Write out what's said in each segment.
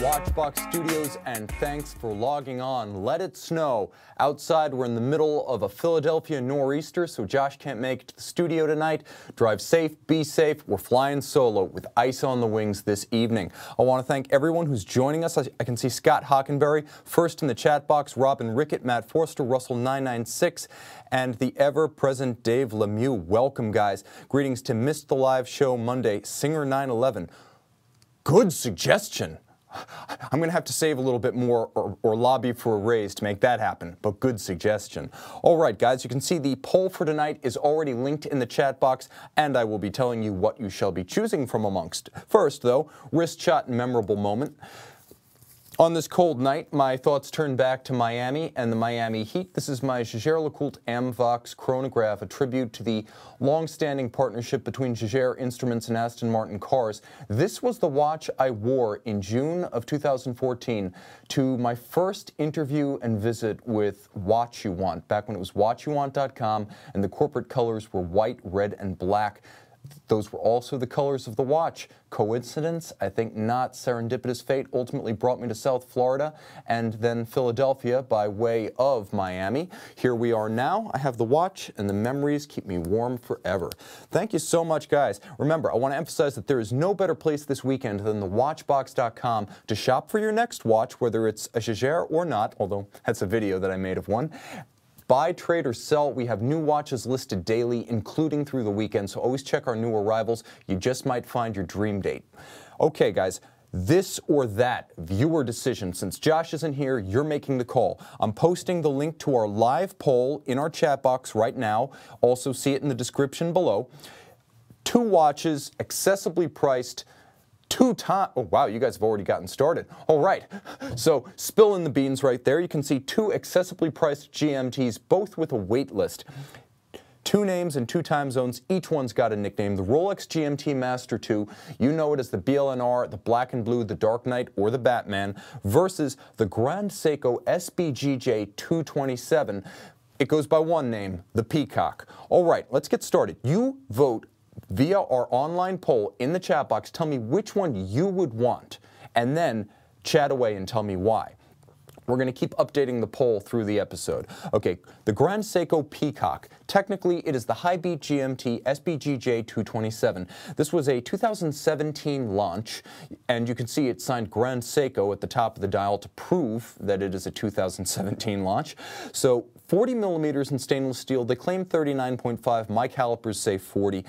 Watchbox Studios, and thanks for logging on. Let it snow. Outside, we're in the middle of a Philadelphia nor'easter, so Josh can't make it to the studio tonight. Drive safe, be safe. We're flying solo with ice on the wings this evening. I want to thank everyone who's joining us. I can see Scott Hockenberry, first in the chat box, Robin Rickett, Matt Forster, Russell996, and the ever-present Dave Lemieux. Welcome, guys. Greetings to Missed the Live Show Monday, Singer911. Good suggestion. I'm going to have to save a little bit more or lobby for a raise to make that happen, but good suggestion. All right, guys, you can see the poll for tonight is already linked in the chat box, and I will be telling you what you shall be choosing from amongst. First, though, wrist shot and memorable moment. On this cold night, my thoughts turn back to Miami and the Miami Heat. This is my Jaeger-LeCoultre Amvox chronograph, a tribute to the long-standing partnership between Jaeger Instruments and Aston Martin cars. This was the watch I wore in June of 2014 to my first interview and visit with Watch You Want, back when it was watchyouwant.com, and the corporate colors were white, red, and black. Those were also the colors of the watch. Coincidence? I think not. Serendipitous fate ultimately brought me to South Florida and then Philadelphia by way of Miami. Here we are now. I have the watch, and the memories keep me warm forever. Thank you so much, guys. Remember, I want to emphasize that there is no better place this weekend than thewatchbox.com to shop for your next watch, whether it's a Jaeger or not, although that's a video that I made of one. Buy, trade, or sell. We have new watches listed daily, including through the weekend, so always check our new arrivals. You just might find your dream date. Okay, guys, this or that, viewer decision. Since Josh isn't here, you're making the call. I'm posting the link to our live poll in our chat box right now. Also see it in the description below. 2 watches, accessibly priced, 2 times. Oh, wow, you guys have already gotten started. All right, so spilling the beans right there. You can see 2 accessibly priced GMTs, both with a wait list. 2 names and 2 time zones. Each one's got a nickname. The Rolex GMT Master 2, you know it as the BLNR, the Black and Blue, the Dark Knight, or the Batman, versus the Grand Seiko SBGJ 227. It goes by one name, the Peacock. All right, let's get started. You vote via our online poll in the chat box. Tell me which one you would want, and then chat away and tell me why. We're going to keep updating the poll through the episode. Okay, the Grand Seiko Peacock. Technically, it is the high-beat GMT SBGJ 227. This was a 2017 launch, and you can see it signed Grand Seiko at the top of the dial to prove that it is a 2017 launch. So 40 millimeters in stainless steel. They claim 39.5. My calipers say 40.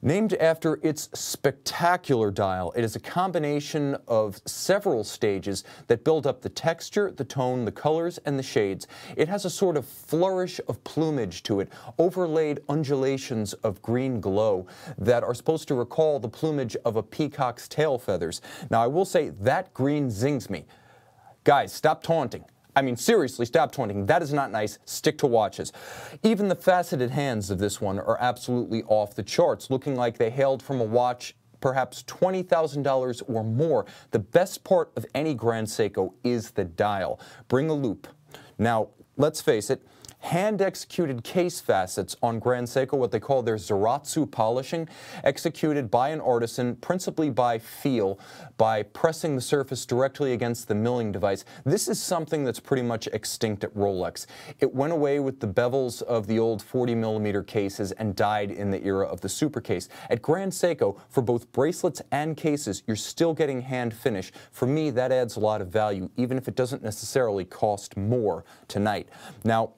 Named after its spectacular dial, it is a combination of several stages that build up the texture, the tone, the colors, and the shades. It has a sort of flourish of plumage to it, overlaid undulations of green glow that are supposed to recall the plumage of a peacock's tail feathers. Now, I will say that green zings me. Guys, stop taunting. I mean, seriously, stop taunting. That is not nice. Stick to watches. Even the faceted hands of this one are absolutely off the charts, looking like they hailed from a watch perhaps $20,000 or more. The best part of any Grand Seiko is the dial. Bring a loop. Now, let's face it, hand-executed case facets on Grand Seiko, what they call their Zaratsu polishing, executed by an artisan, principally by feel, by pressing the surface directly against the milling device. This is something that's pretty much extinct at Rolex. It went away with the bevels of the old 40mm cases and died in the era of the super case. At Grand Seiko, for both bracelets and cases, you're still getting hand finish. For me, that adds a lot of value, even if it doesn't necessarily cost more tonight. Now,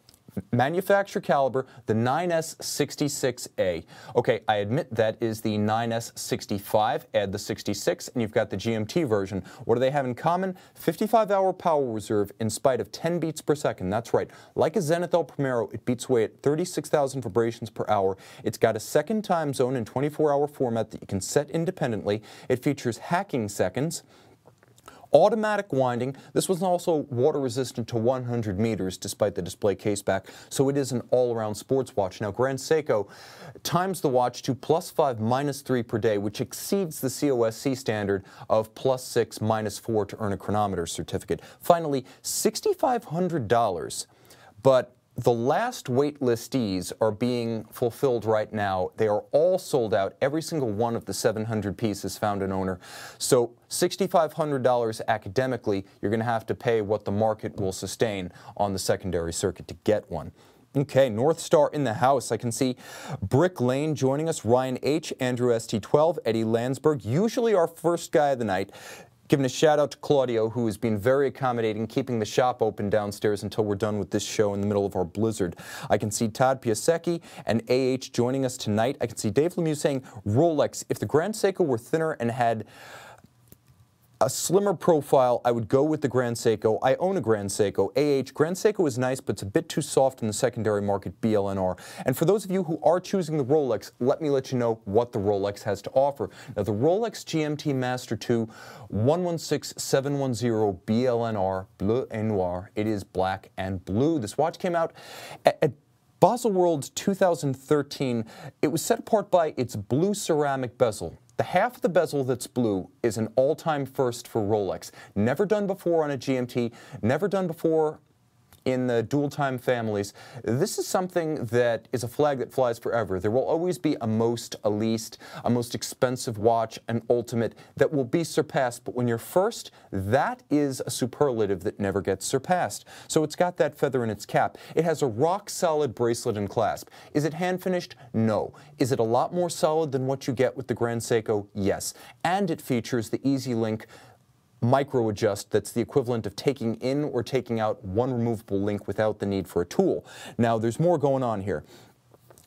Manufacturer caliber, the 9S66A. Okay, I admit that is the 9S65, add the 66, and you've got the GMT version. What do they have in common? 55-hour power reserve in spite of 10 beats per second. That's right. Like a Zenith El Primero, it beats away at 36,000 vibrations per hour. It's got a second time zone in 24-hour format that you can set independently. It features hacking seconds, automatic winding. This was also water resistant to 100 meters despite the display case back, so it is an all-around sports watch. Now, Grand Seiko times the watch to +5, -3 per day, which exceeds the COSC standard of +6, -4 to earn a chronometer certificate. Finally, $6,500, but the last wait listees are being fulfilled right now. They are all sold out, every single one of the 700 pieces found an owner. So $6,500 academically, you're going to have to pay what the market will sustain on the secondary circuit to get one. Okay, North Star in the house. I can see Brick Lane joining us, Ryan H., Andrew ST12, Eddie Landsberg, usually our first guy of the night. Giving a shout out to Claudio, who has been very accommodating, keeping the shop open downstairs until we're done with this show in the middle of our blizzard. I can see Todd Piasecki and AH joining us tonight. I can see Dave Lemieux saying, Rolex, if the Grand Seiko were thinner and had a slimmer profile, I would go with the Grand Seiko. I own a Grand Seiko. Grand Seiko is nice, but it's a bit too soft in the secondary market, BLNR. And for those of you who are choosing the Rolex, let me let you know what the Rolex has to offer. Now, the Rolex GMT Master 2 116710 BLNR, Bleu et Noir. It is black and blue. This watch came out at Baselworld 2013. It was set apart by its blue ceramic bezel. The half of the bezel that's blue is an all-time first for Rolex. Never done before on a GMT, never done before in the dual-time families. This is something that is a flag that flies forever. There will always be a most, a least, a most expensive watch, an ultimate that will be surpassed. But when you're first, that is a superlative that never gets surpassed. So it's got that feather in its cap. It has a rock-solid bracelet and clasp. Is it hand-finished? No. Is it a lot more solid than what you get with the Grand Seiko? Yes. And it features the Easy Link micro adjust that's the equivalent of taking in or taking out one removable link without the need for a tool. Now, there's more going on here,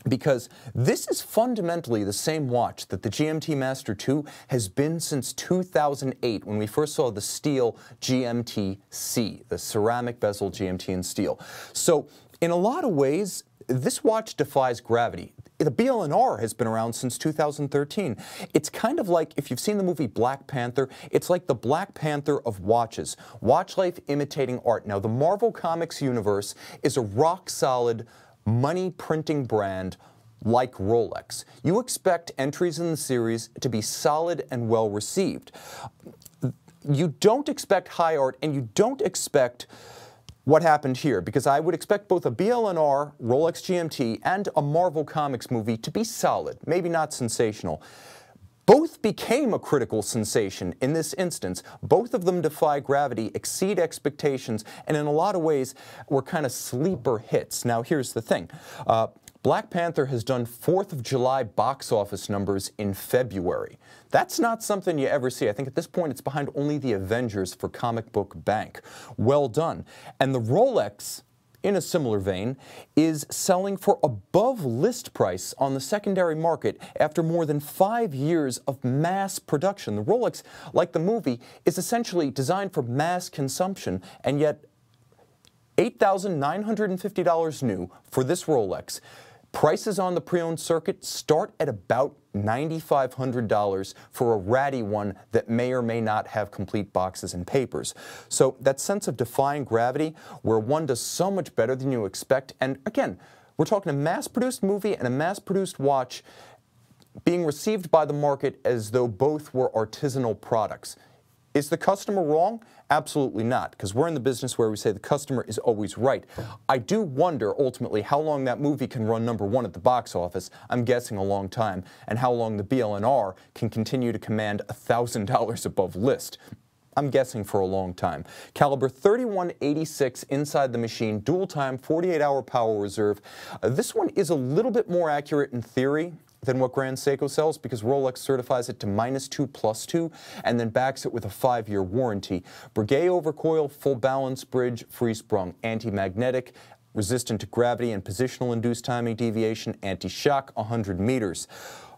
because this is fundamentally the same watch that the GMT Master 2 has been since 2008, when we first saw the steel GMT-C, the ceramic bezel GMT in steel. So in a lot of ways, this watch defies gravity. The BLNR has been around since 2013. It's kind of like, if you've seen the movie Black Panther, it's like the Black Panther of watches. Watch life imitating art. Now, the Marvel Comics universe is a rock-solid, money-printing brand like Rolex. You expect entries in the series to be solid and well-received. You don't expect high art, and you don't expect what happened here, because I would expect both a BLNR, Rolex GMT, and a Marvel Comics movie to be solid, maybe not sensational. Both became a critical sensation in this instance. Both of them defy gravity, exceed expectations, and in a lot of ways were kind of sleeper hits. Now, here's the thing. Black Panther has done 4th of July box office numbers in February. That's not something you ever see. I think at this point it's behind only the Avengers for Comic Book Bank. Well done. And the Rolex, in a similar vein, is selling for above list price on the secondary market after more than 5 years of mass production. The Rolex, like the movie, is essentially designed for mass consumption, and yet $8,950 new for this Rolex. Prices on the pre-owned circuit start at about $9,500 for a ratty one that may or may not have complete boxes and papers. So that sense of defying gravity, where one does so much better than you expect, and again, we're talking a mass-produced movie and a mass-produced watch being received by the market as though both were artisanal products. Is the customer wrong? Absolutely not, because we're in the business where we say the customer is always right. I do wonder, ultimately, how long that movie can run #1 at the box office. I'm guessing a long time. And how long the BLNR can continue to command $1,000 above list. I'm guessing for a long time. Caliber 3186 inside the machine, dual time, 48-hour power reserve. This one is a little bit more accurate in theory than what Grand Seiko sells, because Rolex certifies it to -2+2 and then backs it with a 5-year warranty. Breguet overcoil, full balance bridge, free sprung, anti-magnetic, resistant to gravity and positional induced timing deviation, anti-shock, 100 meters.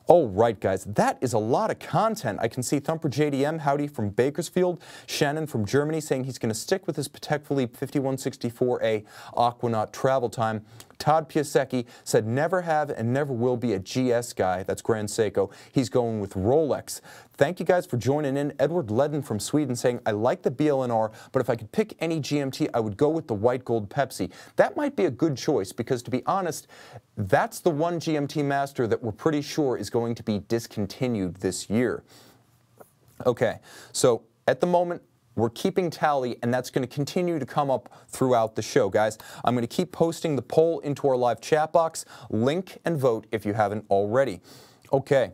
All right, guys, that is a lot of content. I can see Thumper JDM, howdy from Bakersfield, Shannon from Germany saying he's going to stick with his Patek Philippe 5164A Aquanaut travel time. Todd Piasecki said never have and never will be a GS guy. That's Grand Seiko. He's going with Rolex. Thank you guys for joining in. Edward Ledden from Sweden saying, I like the BLNR, but if I could pick any GMT, I would go with the white gold Pepsi. That might be a good choice because, to be honest, that's the one GMT master that we're pretty sure is going to be discontinued this year. Okay, so at the moment, we're keeping tally, and that's going to continue to come up throughout the show, guys. I'm going to keep posting the poll into our live chat box. Link and vote if you haven't already. Okay.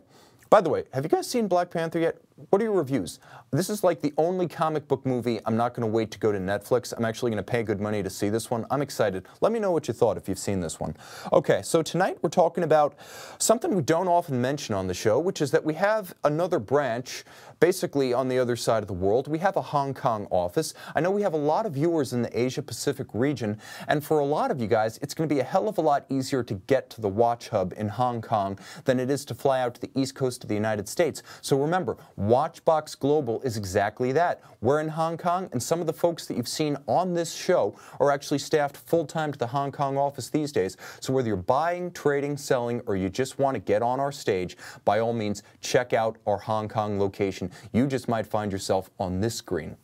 By the way, have you guys seen Black Panther yet? What are your reviews? This is like the only comic book movie I'm not going to wait to go to Netflix. I'm actually going to pay good money to see this one. I'm excited. Let me know what you thought if you've seen this one. Okay, so tonight we're talking about something we don't often mention on the show, which is that we have another branch basically on the other side of the world. We have a Hong Kong office. I know we have a lot of viewers in the Asia-Pacific region, and for a lot of you guys, it's going to be a hell of a lot easier to get to the watch hub in Hong Kong than it is to fly out to the East Coast of the United States. So remember, Watchbox Global is exactly that. We're in Hong Kong, and some of the folks that you've seen on this show are actually staffed full-time to the Hong Kong office these days. So whether you're buying, trading, selling, or you just want to get on our stage, by all means, check out our Hong Kong location. You just might find yourself on this screen.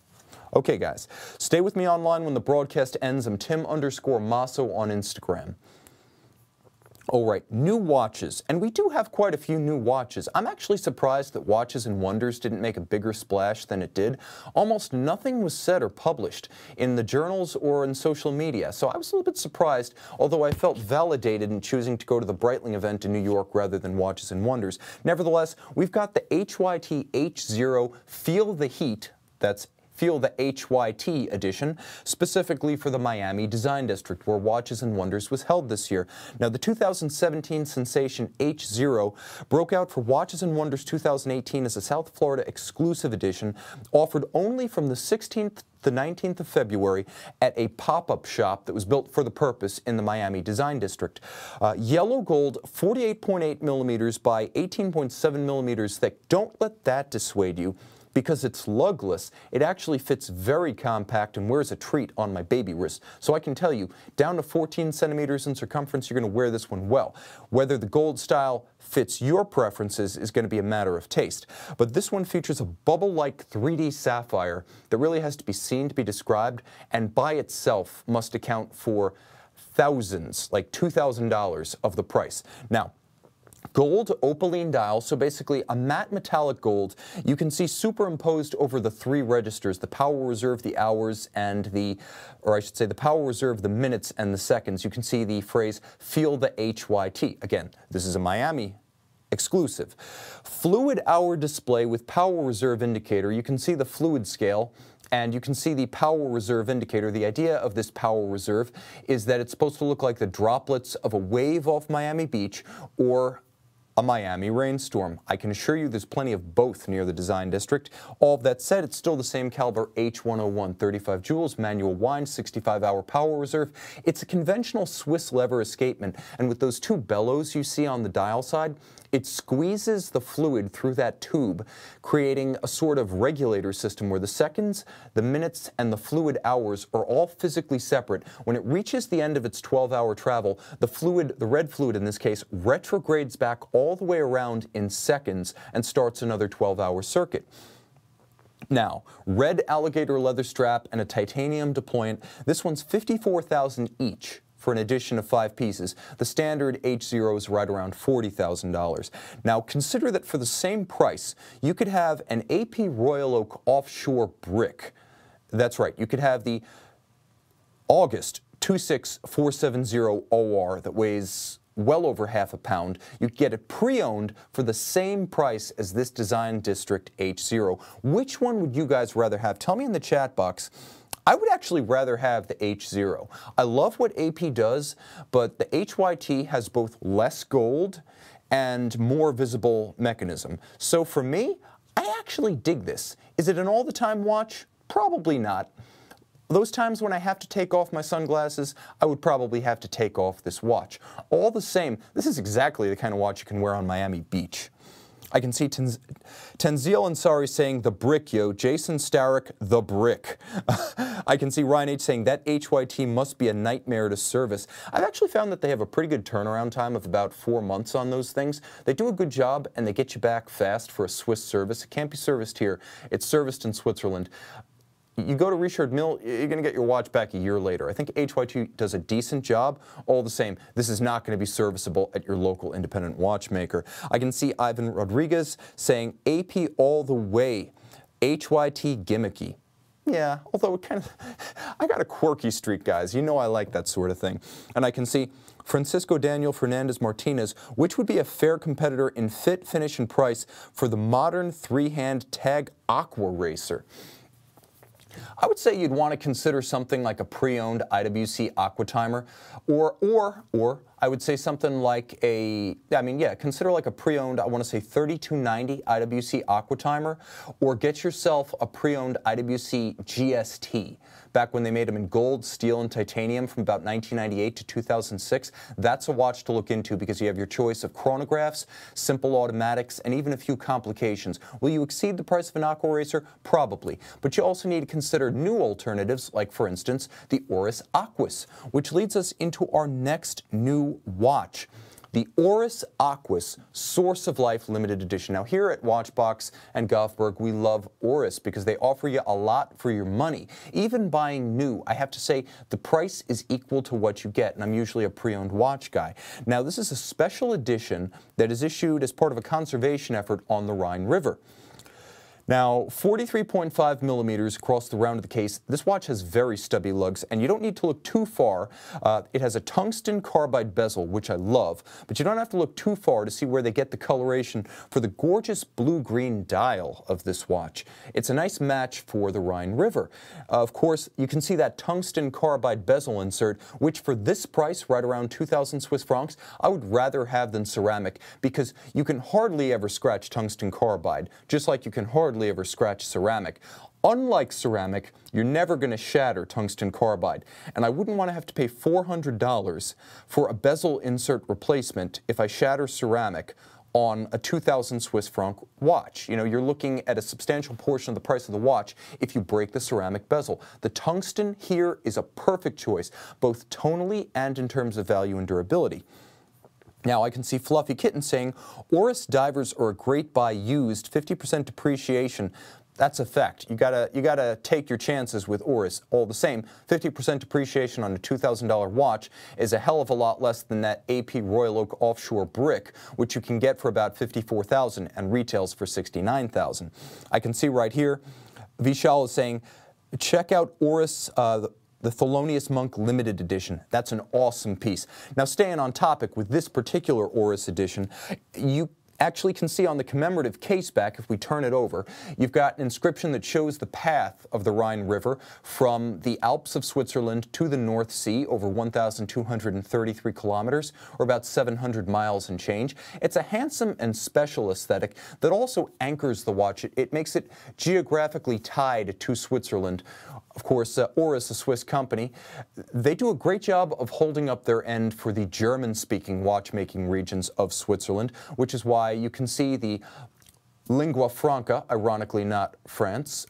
Okay, guys, stay with me online when the broadcast ends. I'm Tim_Masso on Instagram. All right, new watches, and we do have quite a few new watches. I'm actually surprised that Watches and Wonders didn't make a bigger splash than it did. Almost nothing was said or published in the journals or in social media, so I was a little bit surprised, although I felt validated in choosing to go to the Breitling event in New York rather than Watches and Wonders. Nevertheless, we've got the HYT H0 Feel the Heat, that's Feel the HYT edition, specifically for the Miami Design District, where Watches and Wonders was held this year. Now, the 2017 sensation H0 broke out for Watches and Wonders 2018 as a South Florida exclusive edition, offered only from the 16th to the 19th of February at a pop-up shop that was built for the purpose in the Miami Design District. Yellow gold, 48.8 millimeters by 18.7 millimeters thick. Don't let that dissuade you. Because it's lugless, it actually fits very compact and wears a treat on my baby wrist. So I can tell you, down to 14 centimeters in circumference, you're going to wear this one well. Whether the gold style fits your preferences is going to be a matter of taste. But this one features a bubble-like 3D sapphire that really has to be seen to be described, and by itself must account for thousands, like $2,000 of the price. Now, gold opaline dial, so basically a matte metallic gold. You can see superimposed over the three registers, the power reserve, the hours, and the power reserve, the minutes, and the seconds. You can see the phrase, feel the HYT. Again, this is a Miami exclusive. Fluid hour display with power reserve indicator. You can see the fluid scale, and you can see the power reserve indicator. The idea of this power reserve is that it's supposed to look like the droplets of a wave off Miami Beach or a Miami rainstorm. I can assure you there's plenty of both near the Design District. All of that said, it's still the same caliber H101, 35 joules, manual wind, 65-hour power reserve. It's a conventional Swiss lever escapement, and with those two bellows you see on the dial side, it squeezes the fluid through that tube, creating a sort of regulator system where the seconds, the minutes, and the fluid hours are all physically separate. When it reaches the end of its 12-hour travel, the fluid, the red fluid in this case, retrogrades back all the way around in seconds and starts another 12-hour circuit. Now, red alligator leather strap and a titanium deployant. This one's $54,000 each for an edition of 5 pieces. The standard H0 is right around $40,000. Now, consider that for the same price, you could have an AP Royal Oak offshore brick. That's right, you could have the August 26470 OR that weighs well over half a pound. You get it pre-owned for the same price as this Design District H0. Which one would you guys rather have? Tell me in the chat box. I would actually rather have the H0. I love what AP does, but the HYT has both less gold and more visible mechanism. So for me, I actually dig this. Is it an all-the-time watch? Probably not. those times when I have to take off my sunglasses, I would probably have to take off this watch. All the same, this is exactly the kind of watch you can wear on Miami Beach. I can see Tanzil Ansari saying, the brick, yo. Jason Starrick, the brick. I can see Ryan H. saying, that HYT must be a nightmare to service. I've actually found that they have a pretty good turnaround time of about 4 months on those things. They do a good job, and they get you back fast for a Swiss service. It can't be serviced here. It's serviced in Switzerland. You go to Richard Mille, you're going to get your watch back a year later. I think HYT does a decent job. All the same, this is not going to be serviceable at your local independent watchmaker. I can see Ivan Rodriguez saying, AP all the way, HYT gimmicky. Yeah, although it kind of, I got a quirky streak, guys. You know I like that sort of thing. And I can see Francisco Daniel Fernandez Martinez, which would be a fair competitor in fit, finish, and price for the modern three-hand tag Aqua Racer. I would say you'd want to consider something like a pre-owned IWC Aquatimer, or I would say something like consider like a pre-owned, I want to say 3290 IWC Aquatimer, or get yourself a pre-owned IWC GST. Back when they made them in gold, steel, and titanium from about 1998 to 2006, that's a watch to look into because you have your choice of chronographs, simple automatics, and even a few complications. Will you exceed the price of an Aqua Racer? Probably. But you also need to consider new alternatives, like, for instance, the Oris Aquos, which leads us into our next new watch. The Oris Aquos Source of Life Limited Edition. Now here at Watchbox and Goffberg, we love Oris because they offer you a lot for your money. Even buying new, I have to say the price is equal to what you get, and I'm usually a pre-owned watch guy. Now this is a special edition that is issued as part of a conservation effort on the Rhine River. Now, 43.5 millimeters across the round of the case. This watch has very stubby lugs, and you don't need to look too far. It has a tungsten carbide bezel, which I love, but you don't have to look too far to see where they get the coloration for the gorgeous blue-green dial of this watch. It's a nice match for the Rhine River. Of course, you can see that tungsten carbide bezel insert, which for this price, right around 2,000 Swiss francs, I would rather have than ceramic, because you can hardly ever scratch tungsten carbide, just like you can hardly ever scratch ceramic. Unlike ceramic, you're never going to shatter tungsten carbide, and I wouldn't want to have to pay $400 for a bezel insert replacement if I shatter ceramic on a 2,000 Swiss franc watch. You know, you're looking at a substantial portion of the price of the watch if you break the ceramic bezel. The tungsten here is a perfect choice, both tonally and in terms of value and durability. Now, I can see Fluffy Kitten saying, Oris divers are a great buy used, 50% depreciation. That's a fact. You gotta take your chances with Oris. All the same, 50% depreciation on a $2,000 watch is a hell of a lot less than that AP Royal Oak offshore brick, which you can get for about $54,000 and retails for $69,000. I can see right here, Vishal is saying, check out Oris, the Thelonious Monk Limited Edition. That's an awesome piece. Now, staying on topic with this particular Oris edition, you actually can see on the commemorative case back, if we turn it over, you've got an inscription that shows the path of the Rhine River from the Alps of Switzerland to the North Sea, over 1,233 kilometers, or about 700 miles and change. It's a handsome and special aesthetic that also anchors the watch. It makes it geographically tied to Switzerland. Of course, Oris, a Swiss company, they do a great job of holding up their end for the German-speaking watchmaking regions of Switzerland, which is why you can see the lingua franca, ironically not French,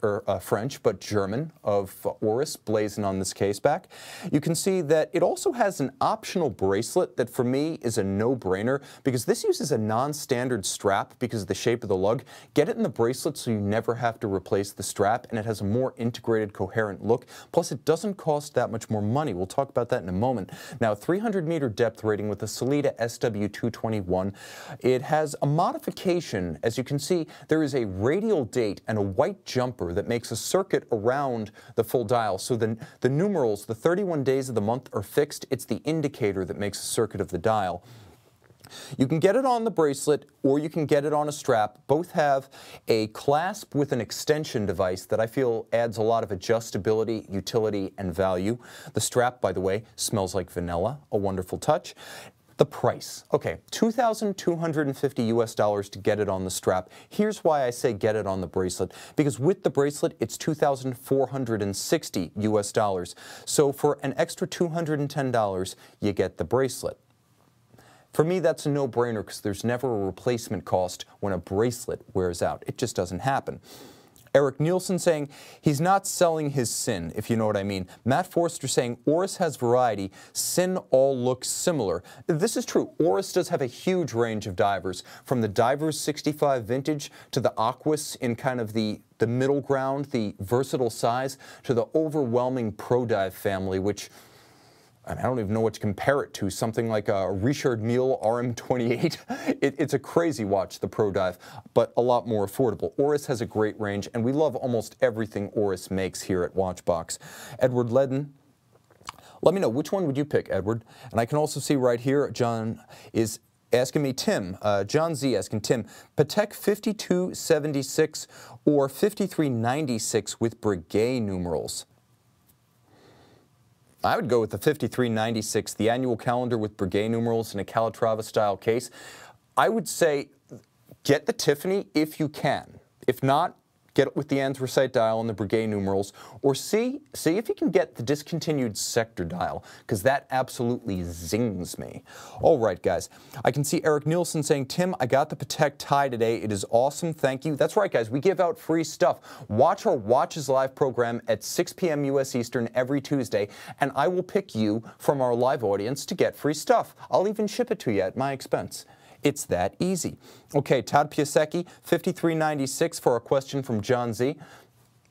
but German, of Oris blazoned on this case back. You can see that it also has an optional bracelet that for me is a no-brainer because this uses a non-standard strap because of the shape of the lug. Get it in the bracelet so you never have to replace the strap, and it has a more integrated, coherent look. Plus, it doesn't cost that much more money. We'll talk about that in a moment. Now, 300-meter depth rating with the Sellita SW221. It has a modification, as you can see. There is a radial date and a white jumper that makes a circuit around the full dial. So the numerals, the 31 days of the month, are fixed. It's the indicator that makes a circuit of the dial. You can get it on the bracelet or you can get it on a strap. Both have a clasp with an extension device that I feel adds a lot of adjustability, utility, and value. The strap, by the way, smells like vanilla, a wonderful touch. The price. Okay, $2,250 US to get it on the strap. Here's why I say get it on the bracelet. Because with the bracelet, it's $2,460 US. So for an extra $210, you get the bracelet. For me, that's a no-brainer because there's never a replacement cost when a bracelet wears out. It just doesn't happen. Eric Nielsen saying he's not selling his sin, if you know what I mean. Matt Forster saying Oris has variety, sin all looks similar. This is true. Oris does have a huge range of divers, from the Divers 65 Vintage to the Aquos in kind of the middle ground, the versatile size, to the overwhelming Pro Dive family, which I don't even know what to compare it to, something like a Richard Mille RM28. It's a crazy watch, the Pro Dive, but a lot more affordable. Oris has a great range, and we love almost everything Oris makes here at Watchbox. Edward Ledden, let me know, which one would you pick, Edward? And I can also see right here, John is asking me, Tim, John Z asking Tim, Patek 5276 or 5396 with Breguet numerals? I would go with the 5396, the annual calendar with Breguet numerals in a Calatrava-style case. I would say get the Tiffany if you can. If not, get it with the anthracite dial and the Breguet numerals, or see if you can get the discontinued sector dial, because that absolutely zings me. All right, guys. I can see Eric Nielsen saying, Tim, I got the Patek tie today. It is awesome. Thank you. That's right, guys. We give out free stuff. Watch our Watches Live program at 6 p.m. U.S. Eastern every Tuesday, and I will pick you from our live audience to get free stuff. I'll even ship it to you at my expense. It's that easy. Okay, Todd Piasecki, 5396 for a question from John Z.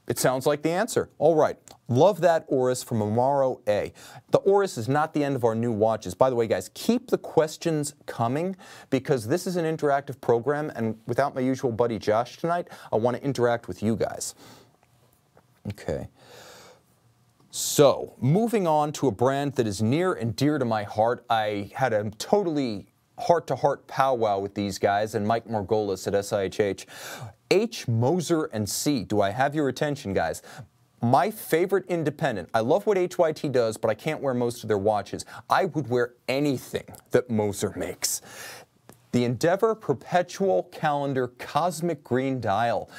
It sounds like the answer. All right. Love that Oris from Amaro A. The Oris is not the end of our new watches. By the way, guys, keep the questions coming because this is an interactive program, and without my usual buddy Josh tonight, I want to interact with you guys. Okay. So, moving on to a brand that is near and dear to my heart. I had a totally heart-to-heart powwow with these guys and Mike Margolis at SIHH. H, Moser, and C. Do I have your attention, guys? My favorite independent. I love what HYT does, but I can't wear most of their watches. I would wear anything that Moser makes. The Endeavor Perpetual Calendar Cosmic Green Dial.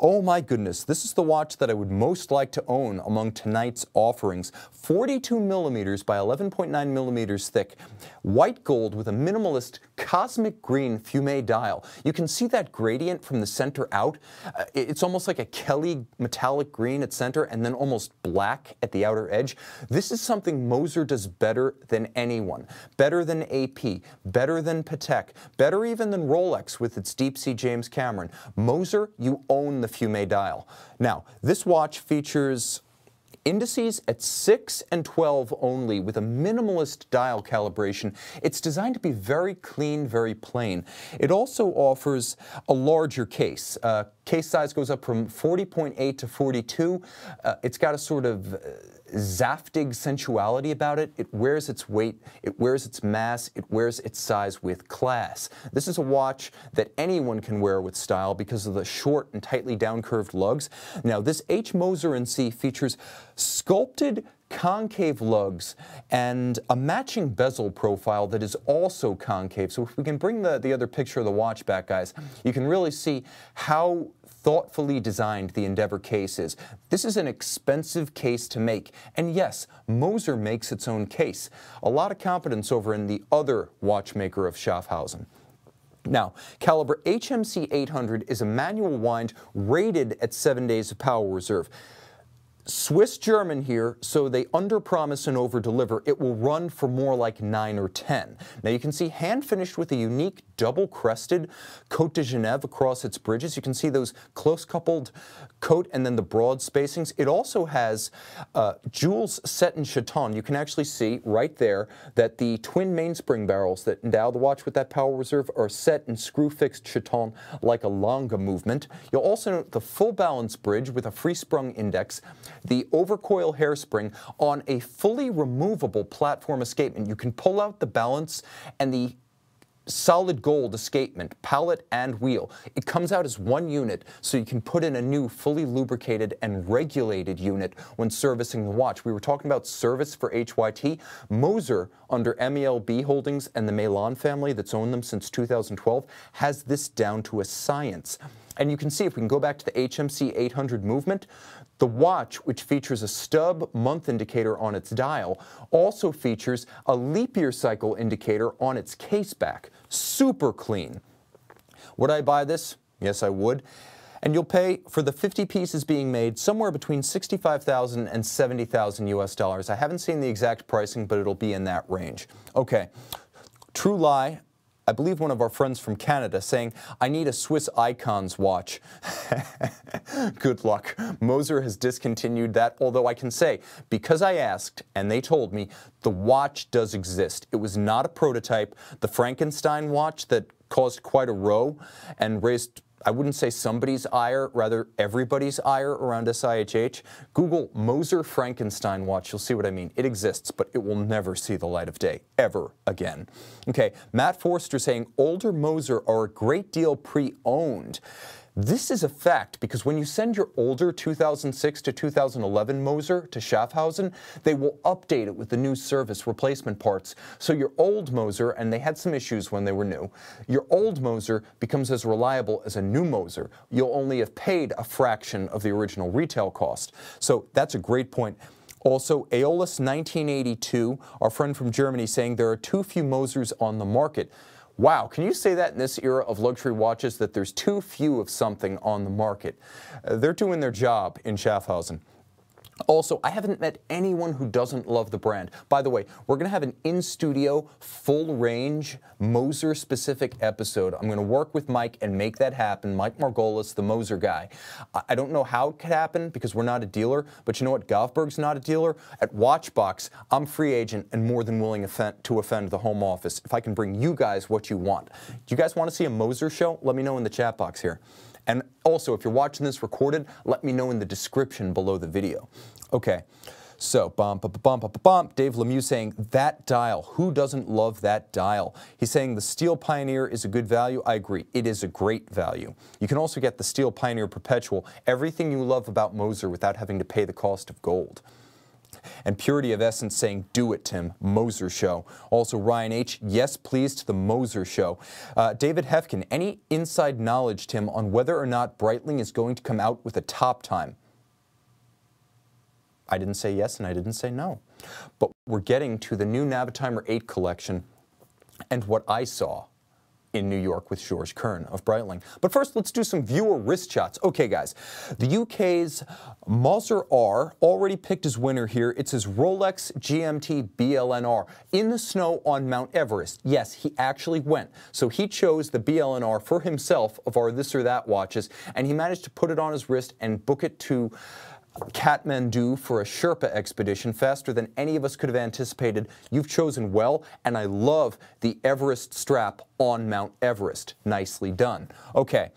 Oh my goodness, this is the watch that I would most like to own among tonight's offerings. 42 millimeters by 11.9 millimeters thick. White gold with a minimalist cosmic green fume dial. You can see that gradient from the center out. It's almost like a Kelly metallic green at center and then almost black at the outer edge. This is something Moser does better than anyone. Better than AP, better than Patek, better even than Rolex with its Deep Sea James Cameron. Moser, you own the fume dial. Now, this watch features indices at 6 and 12 only with a minimalist dial calibration. It's designed to be very clean, very plain. It also offers a larger case. Case size goes up from 40.8 to 42. It's got a sort of Zaftig sensuality about it. It wears its weight, it wears its mass, it wears its size with class. This is a watch that anyone can wear with style because of the short and tightly down-curved lugs. Now, this H Moser and C features sculpted concave lugs and a matching bezel profile that is also concave. So if we can bring the other picture of the watch back, guys, you can really see how thoughtfully designed the Endeavor case is. This is an expensive case to make, and yes, Moser makes its own case. A lot of competence over in the other watchmaker of Schaffhausen. Now, caliber HMC 800 is a manual wind rated at 7 days of power reserve. Swiss-German here, so they under-promise and over-deliver. It will run for more like 9 or 10. Now you can see hand-finished with a unique double-crested Côte de Genève across its bridges. You can see those close-coupled coat and then the broad spacings. It also has jewels set in chaton. You can actually see right there that the twin mainspring barrels that endow the watch with that power reserve are set in screw-fixed chaton like a longa movement. You'll also note the full balance bridge with a free-sprung index, the overcoil hairspring on a fully removable platform escapement. You can pull out the balance and the solid gold escapement, pallet and wheel. It comes out as one unit, so you can put in a new fully lubricated and regulated unit when servicing the watch. We were talking about service for HYT. Moser, under MELB Holdings and the Milan family that's owned them since 2012, has this down to a science. And you can see, if we can go back to the HMC 800 movement, the watch, which features a stub month indicator on its dial, also features a leap year cycle indicator on its case back. Super clean. Would I buy this? Yes, I would. And you'll pay for the 50 pieces being made somewhere between $65,000 and $70,000 US dollars. I haven't seen the exact pricing, but it'll be in that range. Okay, true lie. I believe one of our friends from Canada saying, I need a Swiss Icons watch. Good luck. Moser has discontinued that, although I can say, because I asked and they told me, the watch does exist. It was not a prototype. The Frankenstein watch that caused quite a row and raised, I wouldn't say somebody's ire, rather everybody's ire around SIHH. Google Moser Frankenstein watch, you'll see what I mean. It exists, but it will never see the light of day, ever again. Okay, Matt Forster saying older Moser are a great deal pre-owned. This is a fact, because when you send your older 2006 to 2011 Moser to Schaffhausen, they will update it with the new service replacement parts. So your old Moser, and they had some issues when they were new, your old Moser becomes as reliable as a new Moser. You'll only have paid a fraction of the original retail cost. So that's a great point. Also, Aeolus 1982, our friend from Germany, saying there are too few Mosers on the market. Wow, can you say that in this era of luxury watches, that there's too few of something on the market? They're doing their job in Schaffhausen. Also, I haven't met anyone who doesn't love the brand. By the way, we're going to have an in-studio, full-range, Moser-specific episode. I'm going to work with Mike and make that happen. Mike Margolis, the Moser guy. I don't know how it could happen because we're not a dealer, but you know what? Govberg's not a dealer. At Watchbox, I'm free agent and more than willing to offend the home office if I can bring you guys what you want. Do you guys want to see a Moser show? Let me know in the chat box here. And also, if you're watching this recorded, let me know in the description below the video. Okay, so, Dave Lemieux saying, that dial, who doesn't love that dial? He's saying the Steel Pioneer is a good value. I agree, it is a great value. You can also get the Steel Pioneer Perpetual, everything you love about Moser without having to pay the cost of gold. And Purity of Essence saying, do it, Tim, Moser show. Also, Ryan H., yes, please, to the Moser show. David Hefkin, any inside knowledge, Tim, on whether or not Breitling is going to come out with a top time? I didn't say yes and I didn't say no. But we're getting to the new Navitimer 8 collection and what I saw in New York with George Kern of Breitling. But first, let's do some viewer wrist shots. Okay, guys, the UK's Moser R already picked his winner here. It's his Rolex GMT BLNR in the snow on Mount Everest. Yes, he actually went. So he chose the BLNR for himself of our this or that watches, and he managed to put it on his wrist and book it to Kathmandu for a Sherpa expedition faster than any of us could have anticipated. You've chosen well, and I love the Everest strap on Mount Everest. Nicely done. Okay.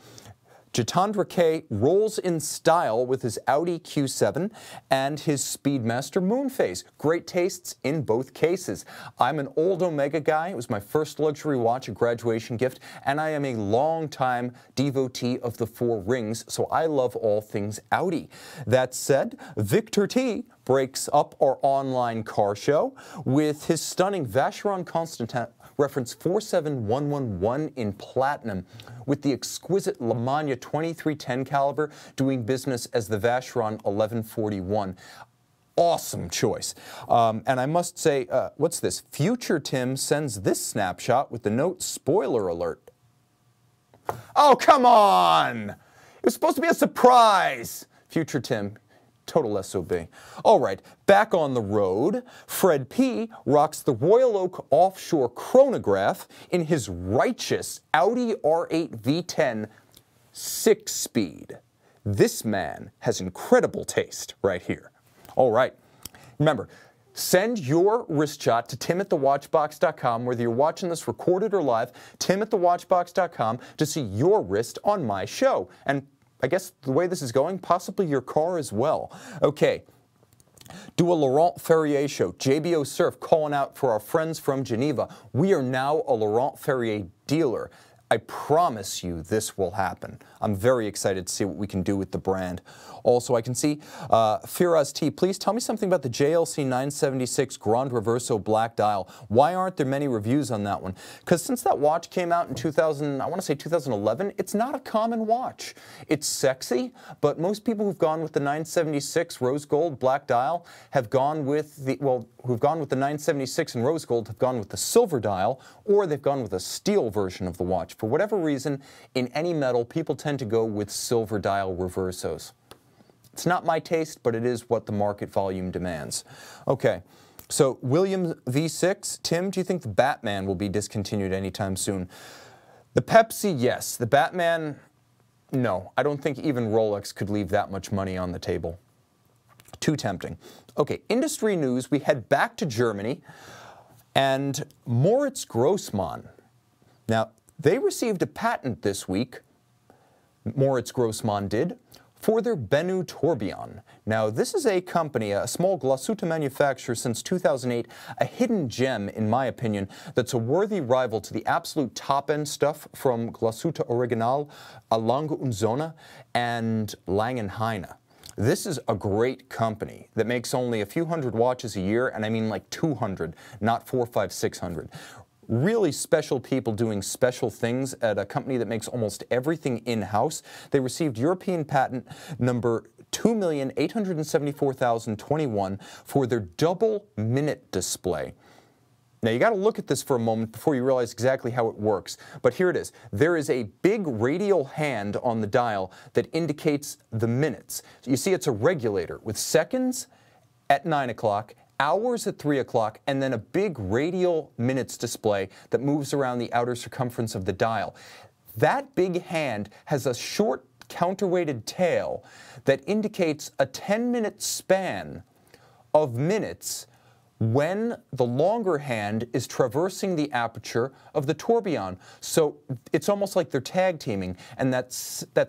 Jitendra K rolls in style with his Audi Q7 and his Speedmaster Moonphase. Great tastes in both cases. I'm an old Omega guy. It was my first luxury watch, a graduation gift, and I am a long-time devotee of the Four Rings, so I love all things Audi. That said, Victor T breaks up our online car show with his stunning Vacheron Constantin reference 47111 in platinum with the exquisite La Magna 2310 caliber doing business as the Vacheron 1141. Awesome choice. And I must say, what's this? Future Tim sends this snapshot with the note, spoiler alert. Oh, come on! It was supposed to be a surprise! Future Tim. Total SOB. All right, back on the road, Fred P. rocks the Royal Oak offshore chronograph in his righteous Audi R8 V10 6-speed. This man has incredible taste right here. All right, remember, send your wrist shot to tim@thewatchbox.com, whether you're watching this recorded or live, tim@thewatchbox.com to see your wrist on my show. And I guess the way this is going, possibly your car as well. Okay, do a Laurent Ferrier show. JBO Surf calling out for our friends from Geneva. We are now a Laurent Ferrier dealer. I promise you this will happen. I'm very excited to see what we can do with the brand. Also, I can see Firas T, please tell me something about the JLC 976 Grand Reverso black dial. Why aren't there many reviews on that one? Because since that watch came out in 2011, it's not a common watch. It's sexy, but most people who've gone with the 976 rose gold black dial have gone with the, well, who've gone with the 976 and rose gold have gone with the silver dial, or they've gone with a steel version of the watch. For whatever reason, in any metal, people tend to go with silver dial reversos. It's not my taste, but it is what the market volume demands. Okay, so William V6, Tim, do you think the Batman will be discontinued anytime soon? The Pepsi, yes. The Batman, no. I don't think even Rolex could leave that much money on the table. Too tempting. Okay, industry news, we head back to Germany, and Moritz Grossmann. Now, they received a patent this week, Moritz Grossmann did, for their Bennu tourbillon. Now, this is a company, a small glasuta manufacturer since 2008, a hidden gem, in my opinion, that's a worthy rival to the absolute top-end stuff from Glasuta Original, Lange und Söhne, and Lang & Heine. This is a great company that makes only a few hundred watches a year, and I mean like 200, not 400, 500, 600. Really special people doing special things at a company that makes almost everything in-house. They received European patent number 2,874,021 for their double minute display. Now you got to look at this for a moment before you realize exactly how it works. But here it is. There is a big radial hand on the dial that indicates the minutes. You see it's a regulator with seconds at 9 o'clock, hours at 3 o'clock, and then a big radial minutes display that moves around the outer circumference of the dial. That big hand has a short counterweighted tail that indicates a 10-minute span of minutes when the longer hand is traversing the aperture of the tourbillon. So it's almost like they're tag teaming, and that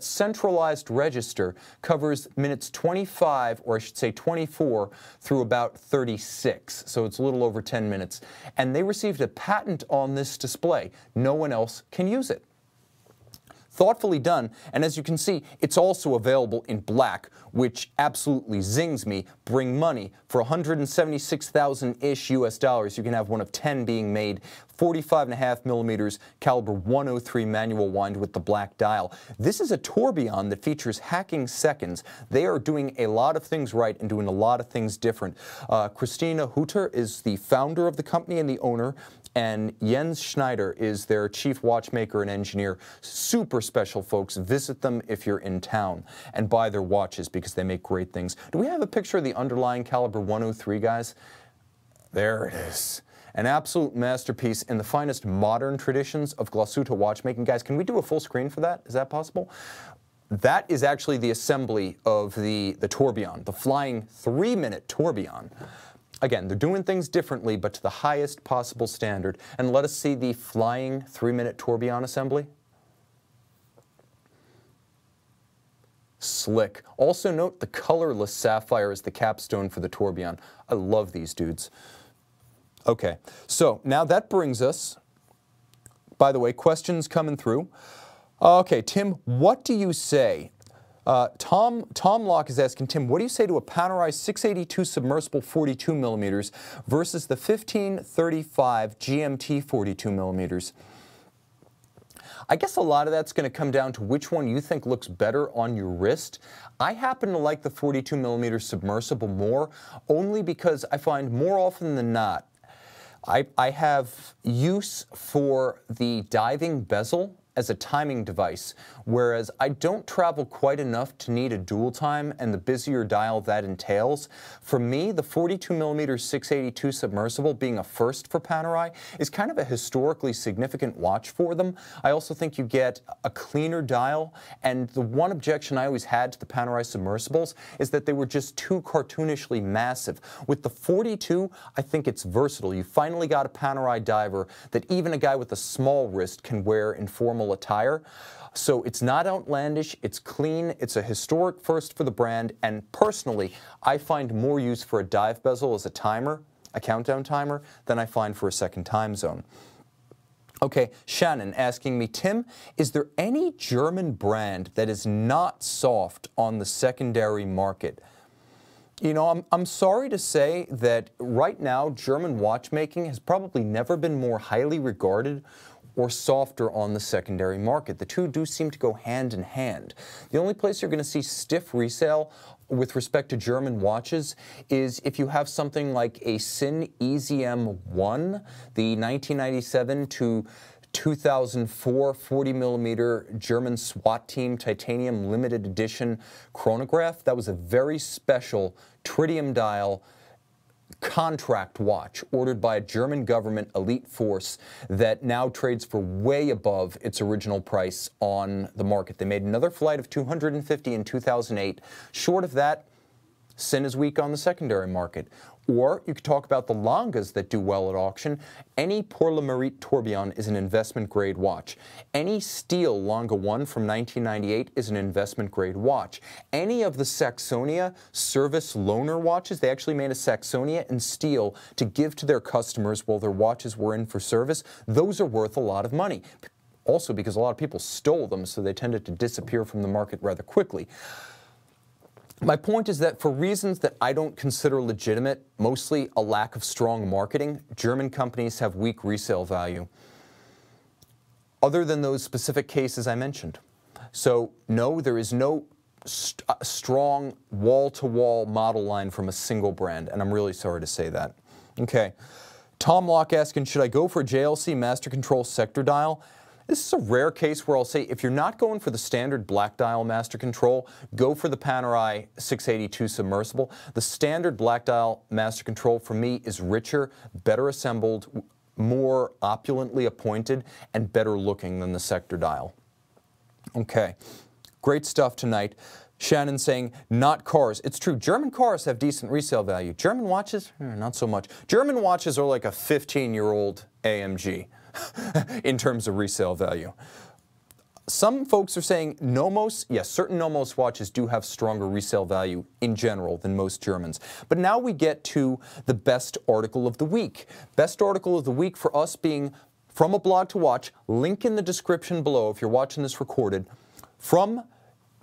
centralized register covers minutes 25, or I should say 24, through about 36. So it's a little over 10 minutes. And they received a patent on this display. No one else can use it. Thoughtfully done, and as you can see, it's also available in black, which absolutely zings me. Bring money. For 176,000-ish US dollars, you can have one of 10 being made, 45.5 millimeters, caliber 103 manual wind with the black dial. This is a tourbillon that features hacking seconds. They are doing a lot of things right and doing a lot of things different. Christina Hutter is the founder of the company and the owner, and Jens Schneider is their chief watchmaker and engineer. Super special folks. Visit them if you're in town and buy their watches because they make great things. Do we have a picture of the underlying caliber 103, guys? There it is. An absolute masterpiece in the finest modern traditions of glasuta watchmaking. Guys, can we do a full screen for that? Is that possible? That is actually the assembly of the tourbillon, the flying 3-minute tourbillon. Again, they're doing things differently, but to the highest possible standard. And let us see the flying 3-minute tourbillon assembly. Slick. Also note the colorless sapphire is the capstone for the tourbillon. I love these dudes. Okay, so now that brings us, by the way, questions coming through. Okay, Tim, what do you say? Tom Locke is asking, Tim, what do you say to a Panerai 682 submersible 42 millimeters versus the 1535 GMT 42 millimeters? I guess a lot of that's going to come down to which one you think looks better on your wrist. I happen to like the 42 millimeter submersible more, only because I find more often than not, I have use for the diving bezel as a timing device, whereas I don't travel quite enough to need a dual time and the busier dial that entails. For me, the 42mm 682 submersible being a first for Panerai is kind of a historically significant watch for them. I also think you get a cleaner dial, and the one objection I always had to the Panerai submersibles is that they were just too cartoonishly massive. With the 42, I think it's versatile. You finally got a Panerai diver that even a guy with a small wrist can wear in formal attire. So it's not outlandish, it's clean, it's a historic first for the brand, and personally, I find more use for a dive bezel as a timer, a countdown timer, than I find for a second time zone. Okay, Shannon asking me, Tim, is there any German brand that is not soft on the secondary market? You know, I'm sorry to say that right now German watchmaking has probably never been more highly regarded or softer on the secondary market. The two do seem to go hand in hand. The only place you're going to see stiff resale with respect to German watches is if you have something like a Sinn EZM1, the 1997 to 2004 40mm German SWAT Team Titanium Limited Edition chronograph. That was a very special tritium dial contract watch ordered by a German government elite force that now trades for way above its original price on the market. They made another flight of 250 in 2008. Short of that, Sinn is weak on the secondary market. Or you could talk about the Langes that do well at auction. Any Pour le Mérite tourbillon is an investment-grade watch. Any steel Lange 1 from 1998 is an investment-grade watch. Any of the Saxonia service loaner watches, they actually made a Saxonia in steel to give to their customers while their watches were in for service. Those are worth a lot of money. Also because a lot of people stole them, so they tended to disappear from the market rather quickly. My point is that for reasons that I don't consider legitimate, mostly a lack of strong marketing, German companies have weak resale value, other than those specific cases I mentioned. So no, there is no strong wall-to-wall model line from a single brand, and I'm really sorry to say that. Okay, Tom Locke asking, should I go for a JLC Master Control sector dial? This is a rare case where I'll say if you're not going for the standard black dial Master Control, go for the Panerai 682 submersible. The standard black dial Master Control for me is richer, better assembled, more opulently appointed, and better looking than the sector dial. Okay, great stuff tonight. Shannon saying, not cars. It's true, German cars have decent resale value. German watches, not so much. German watches are like a 15-year-old AMG. In terms of resale value. Some folks are saying Nomos, yes, certain Nomos watches do have stronger resale value in general than most Germans. But now we get to the best article of the week. Best article of the week for us being from a blog to watch, link in the description below if you're watching this recorded, from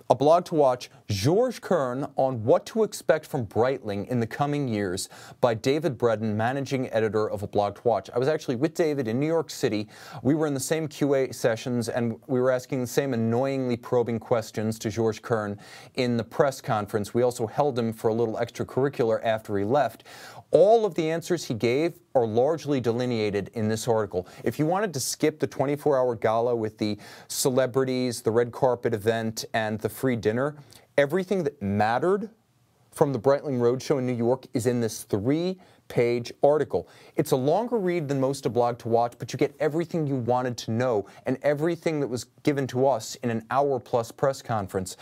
a blog to watch, Georges Kern on what to expect from Breitling in the coming years by David Breton, managing editor of A Blog to Watch. I was actually with David in New York City. We were in the same QA sessions and we were asking the same annoyingly probing questions to Georges Kern in the press conference. We also held him for a little extracurricular after he left. All of the answers he gave are largely delineated in this article. If you wanted to skip the 24-hour gala with the celebrities, the red carpet event, and the free dinner, everything that mattered from the Breitling Roadshow in New York is in this 3-page article. It's a longer read than most of Blog to Watch, but you get everything you wanted to know and everything that was given to us in an hour-plus press conference.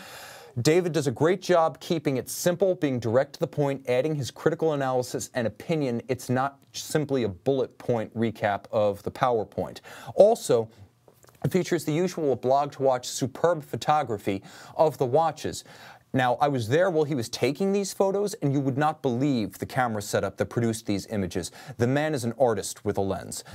David does a great job keeping it simple, being direct to the point, adding his critical analysis and opinion. It's not simply a bullet point recap of the PowerPoint. Also, it features the usual Blog to Watch superb photography of the watches. Now, I was there while he was taking these photos, and you would not believe the camera setup that produced these images. The man is an artist with a lens.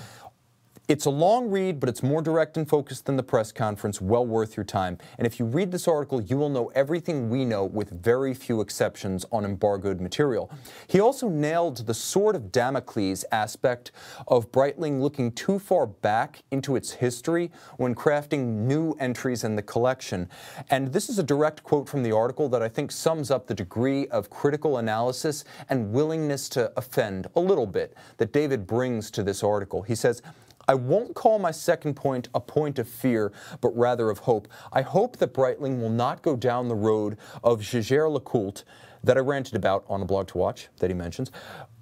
It's a long read, but it's more direct and focused than the press conference, well worth your time. And if you read this article, you will know everything we know with very few exceptions on embargoed material. He also nailed the sword of Damocles aspect of Breitling looking too far back into its history when crafting new entries in the collection. And this is a direct quote from the article that I think sums up the degree of critical analysis and willingness to offend a little bit that David brings to this article. He says, I won't call my second point a point of fear, but rather of hope. I hope that Breitling will not go down the road of Jaeger-LeCoultre that I ranted about on A Blog to Watch, that he mentions,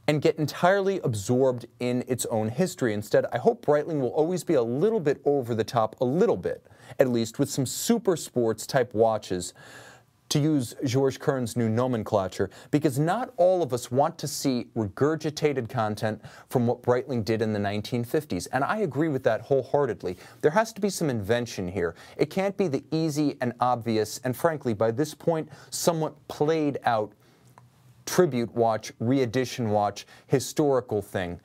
and get entirely absorbed in its own history. Instead, I hope Breitling will always be a little bit over the top, a little bit, at least, with some super sports type watches, to use Georges Kern's new nomenclature, because not all of us want to see regurgitated content from what Breitling did in the 1950s, and I agree with that wholeheartedly. There has to be some invention here. It can't be the easy and obvious, and frankly, by this point, somewhat played out tribute watch, re-edition watch, historical thing.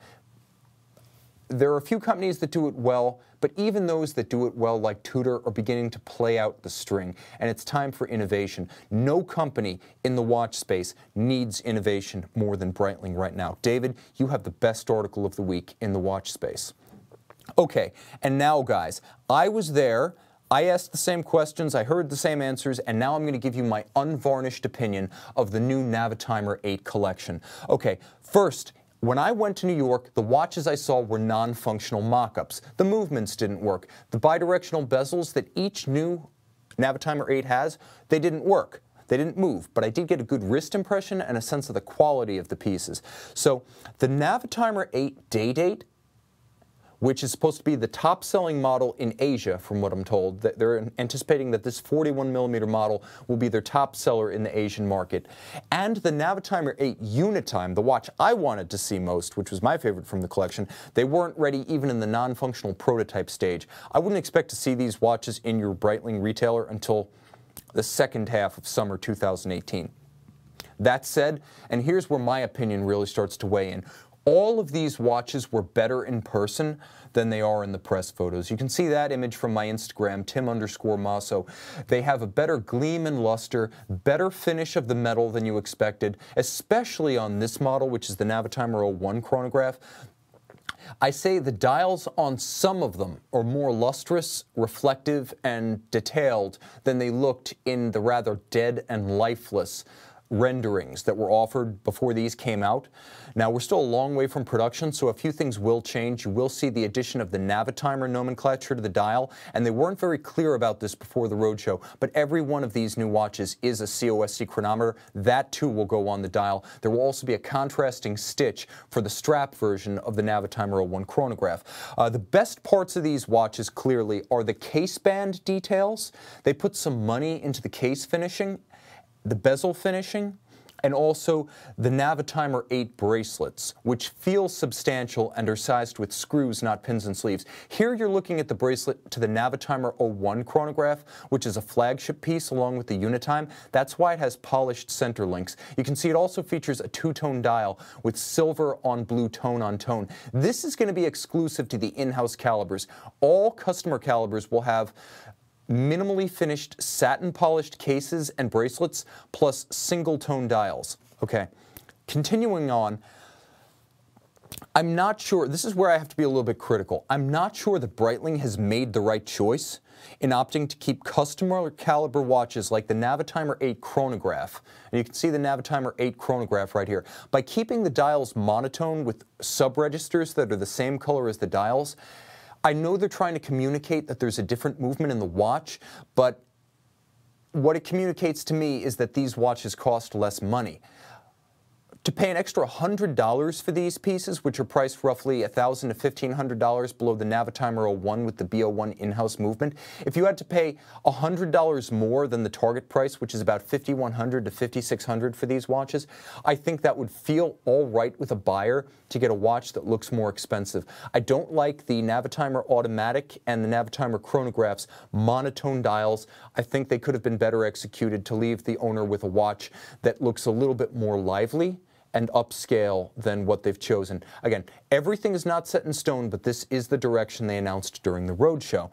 there are a few companies that do it well, but even those that do it well, like Tudor, are beginning to play out the string, and it's time for innovation. No company in the watch space needs innovation more than Breitling right now. David, you have the best article of the week in the watch space. Okay, and now, guys, I was there. I asked the same questions, I heard the same answers, and now I'm going to give you my unvarnished opinion of the new Navitimer 8 collection. Okay, first, when I went to New York, the watches I saw were non-functional mock-ups. The movements didn't work. The bidirectional bezels that each new Navitimer 8 has, they didn't work. They didn't move, but I did get a good wrist impression and a sense of the quality of the pieces. So the Navitimer 8 Day-Date, which is supposed to be the top-selling model in Asia, from what I'm told. They're anticipating that this 41mm model will be their top seller in the Asian market. And the Navitimer 8 Unitime, the watch I wanted to see most, which was my favorite from the collection, they weren't ready even in the non-functional prototype stage. I wouldn't expect to see these watches in your Breitling retailer until the second half of summer 2018. That said, and here's where my opinion really starts to weigh in, all of these watches were better in person than they are in the press photos. You can see that image from my Instagram, Tim_Masso. They have a better gleam and luster, better finish of the metal than you expected, especially on this model, which is the Navitimer 01 chronograph. I say the dials on some of them are more lustrous, reflective, and detailed than they looked in the rather dead and lifeless renderings that were offered before these came out. Now, we're still a long way from production, so a few things will change. You will see the addition of the Navitimer nomenclature to the dial, and they weren't very clear about this before the roadshow, but every one of these new watches is a COSC chronometer. That, too, will go on the dial. There will also be a contrasting stitch for the strap version of the Navitimer 01 chronograph. The best parts of these watches, clearly, are the case band details. They put some money into the case finishing, the bezel finishing, and also the Navitimer 8 bracelets, which feel substantial and are sized with screws, not pins and sleeves. Here you're looking at the bracelet to the Navitimer 01 chronograph, which is a flagship piece along with the Unitime. That's why it has polished center links. You can see it also features a two-tone dial with silver on blue, tone on tone. This is going to be exclusive to the in-house calibers. All customer calibers will have minimally finished satin polished cases and bracelets plus single tone dials. Okay, continuing on, I'm not sure, this is where I have to be a little bit critical. I'm not sure that Breitling has made the right choice in opting to keep customer caliber watches like the Navitimer 8 chronograph, and you can see the Navitimer 8 chronograph right here. By keeping the dials monotone with sub-registers that are the same color as the dials, I know they're trying to communicate that there's a different movement in the watch, but what it communicates to me is that these watches cost less money. To pay an extra $100 for these pieces, which are priced roughly $1,000 to $1,500 below the Navitimer 01 with the B01 in-house movement, if you had to pay $100 more than the target price, which is about $5,100 to $5,600 for these watches, I think that would feel all right with a buyer to get a watch that looks more expensive. I don't like the Navitimer Automatic and the Navitimer chronographs monotone dials. I think they could have been better executed to leave the owner with a watch that looks a little bit more lively and upscale than what they've chosen. Again, everything is not set in stone, but this is the direction they announced during the roadshow.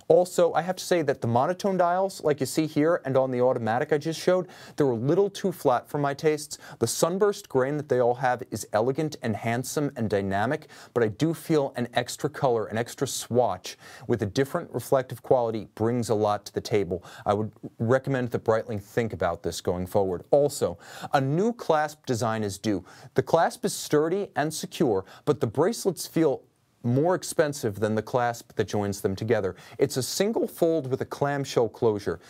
Also, I have to say that the monotone dials, like you see here and on the automatic I just showed, they're a little too flat for my tastes. The sunburst grain that they all have is elegant and handsome and dynamic, but I do feel an extra color, an extra swatch with a different reflective quality brings a lot to the table. I would recommend that Breitling think about this going forward. Also, a new clasp design is due. The clasp is sturdy and secure, but the bracelets feel more expensive than the clasp that joins them together. It's a single fold with a clamshell closure.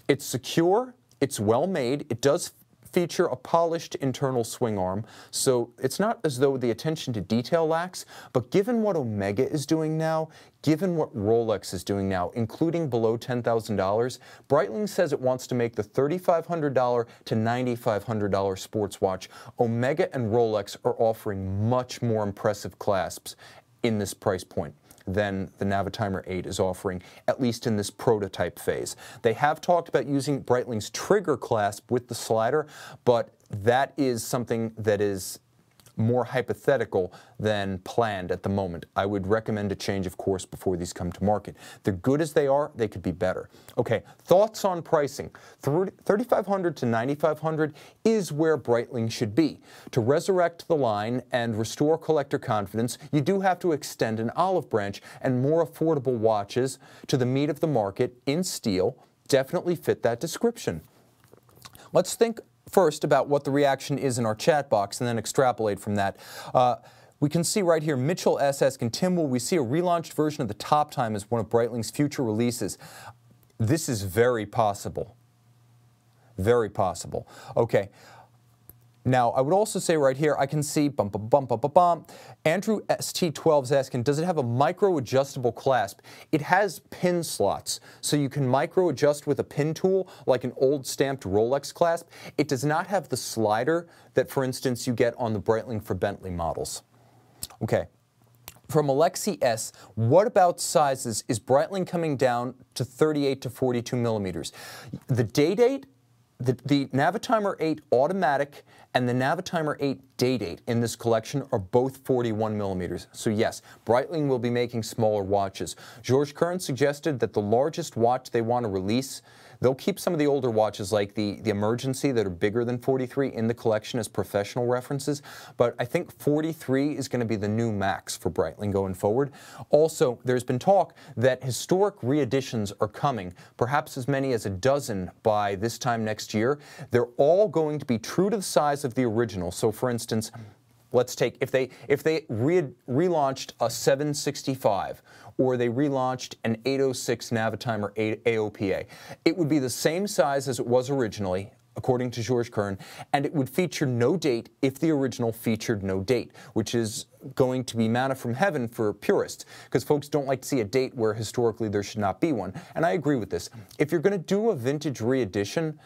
It's secure, it's well made, it does feature a polished internal swing arm, so it's not as though the attention to detail lacks, but given what Omega is doing now, given what Rolex is doing now, including below $10,000, Breitling says it wants to make the $3,500 to $9,500 sports watch. Omega and Rolex are offering much more impressive clasps in this price point than the Navitimer 8 is offering, at least in this prototype phase. They have talked about using Breitling's trigger clasp with the slider, but that is something that is more hypothetical than planned at the moment. I would recommend a change of course before these come to market. They're good as they are, they could be better. Okay, thoughts on pricing. $3,500 to $9,500 is where Breitling should be. To resurrect the line and restore collector confidence, you do have to extend an olive branch, and more affordable watches to the meat of the market in steel definitely fit that description. Let's think first about what the reaction is in our chat box and then extrapolate from that. We can see right here, Mitchell S. asking, Tim, will we see a relaunched version of the Top Time as one of Breitling's future releases? This is very possible. Very possible. Okay. Now, I would also say right here, I can see Andrew ST12 is asking, does it have a micro-adjustable clasp? It has pin slots, so you can micro-adjust with a pin tool like an old stamped Rolex clasp. It does not have the slider that, for instance, you get on the Breitling for Bentley models. Okay. From Alexi S., what about sizes? Is Breitling coming down to 38 to 42 millimeters? The day-date, the Navitimer 8 automatic and the Navitimer 8 day-date in this collection are both 41 millimeters. So yes, Breitling will be making smaller watches. George Kern suggested that the largest watch they want to release, they'll keep some of the older watches like the Emergency that are bigger than 43 in the collection as professional references, but I think 43 is going to be the new max for Breitling going forward. Also, there's been talk that historic reeditions are coming, perhaps as many as a dozen by this time next year. They're all going to be true to the size of the original. So for instance, let's take, if they relaunched a 765 or they relaunched an 806 Navitimer AOPA, it would be the same size as it was originally, according to George Kern, and it would feature no date if the original featured no date, which is going to be manna from heaven for purists, because folks don't like to see a date where historically there should not be one. And I agree with this. If you're going to do a vintage re-edition,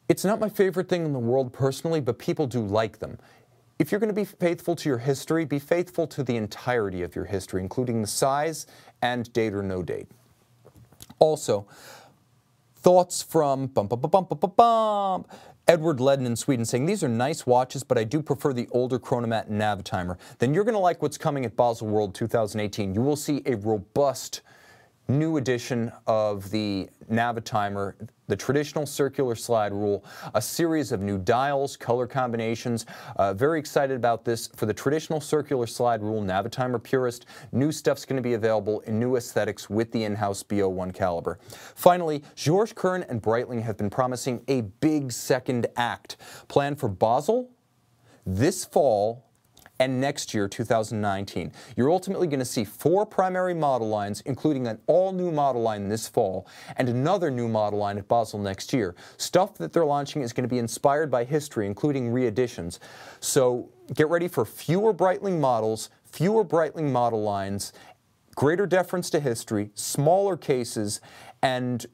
it's not my favorite thing in the world personally, but people do like them. If you're going to be faithful to your history, be faithful to the entirety of your history, including the size and date or no date. Also, thoughts from Edward Ledden in Sweden saying, these are nice watches, but I do prefer the older Chronomat and Navitimer. Then you're going to like what's coming at Basel World 2018. You will see a robust new edition of the Navitimer, the traditional circular slide rule, a series of new dials, color combinations. Very excited about this. For the traditional circular slide rule, Navitimer purist, new stuff's going to be available in new aesthetics with the in-house B01 caliber. Finally, George Kern and Breitling have been promising a big second act planned for Basel this fall and next year, 2019. You're ultimately going to see 4 primary model lines, including an all-new model line this fall, and another new model line at Basel next year. Stuff that they're launching is going to be inspired by history, including re-editions. So get ready for fewer Breitling models, fewer Breitling model lines, greater deference to history, smaller cases, and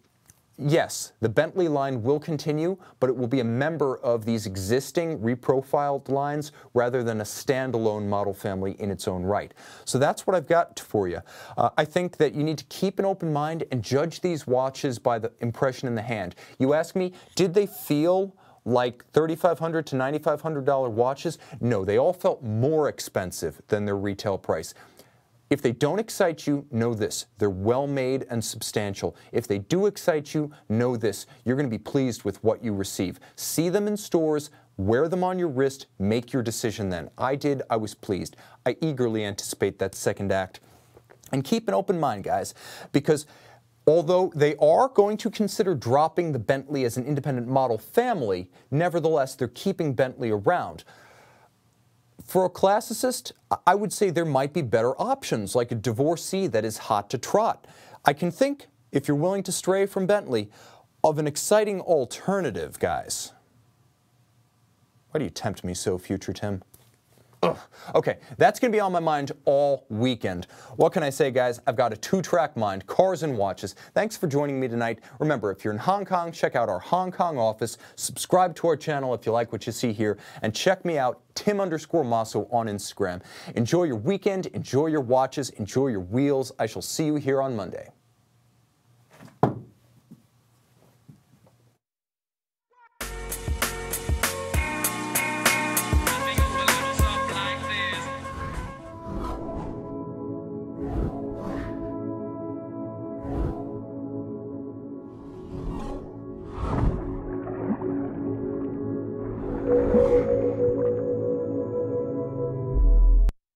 yes, the Bentley line will continue, but it will be a member of these existing reprofiled lines rather than a standalone model family in its own right. So that's what I've got for you. I think that you need to keep an open mind and judge these watches by the impression in the hand. You ask me, did they feel like $3,500 to $9,500 watches? No, they all felt more expensive than their retail price. If they don't excite you, know this, they're well made and substantial. If they do excite you, know this, you're going to be pleased with what you receive. See them in stores, wear them on your wrist, make your decision then. I did, I was pleased. I eagerly anticipate that second act. And keep an open mind, guys, because although they are going to consider dropping the Bentley as an independent model family, nevertheless, they're keeping Bentley around. For a classicist, I would say there might be better options, like a divorcee that is hot to trot. I can think, if you're willing to stray from Bentley, of an exciting alternative, guys. Why do you tempt me so, future Tim? Ugh. Okay, that's going to be on my mind all weekend. What can I say, guys? I've got a 2-track mind, cars and watches. Thanks for joining me tonight. Remember, if you're in Hong Kong, check out our Hong Kong office, subscribe to our channel if you like what you see here, and check me out, Tim_Mosso on Instagram. Enjoy your weekend, enjoy your watches, enjoy your wheels. I shall see you here on Monday.